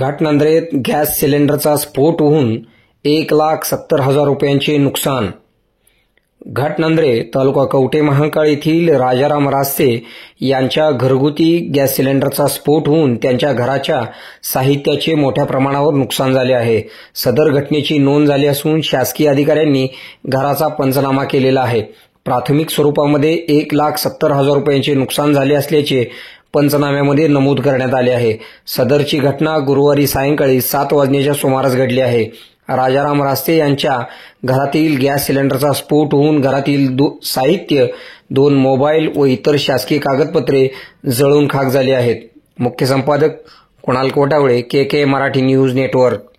घाटनांद्रेत gas सिलेंडरचा स्फोट होऊन 1,70,000 रुपयांचे नुकसान. घाटनांद्रे तालुका कवठे महांकाळ येथील राजाराम रास्ते यांच्या घरगुती गॅस सिलेंडरचा स्फोट होऊन त्यांच्या घराच्या साहित्याचे मोठ्या प्रमाणावर नुकसान झाले आहे. सदर घटनेची नोंद झाली असून शासकीय अधिकाऱ्यांनी घराचा पंचनामा केलेला आहे. प्राथमिक स्वरूपामध्ये 1,70,000 रुपयांचे नुकसान झाले असल्याचे पंचनाम्यामध्ये नमूद करण्यात आले आहे. सदरची घटना गुरुवारी सायंकाळी 7 वाजण्याच्या सुमारास घडली आहे. राजाराम रास्ते यांच्या घरातील गॅस सिलेंडरचा स्फोट होऊन घरातील साहित्य, 2 मोबाईल व इतर शासकीय कागदपत्रे जळून खाक झाली आहेत. मुख्य संपादक Kunal Kotawale, KK Marathi news network.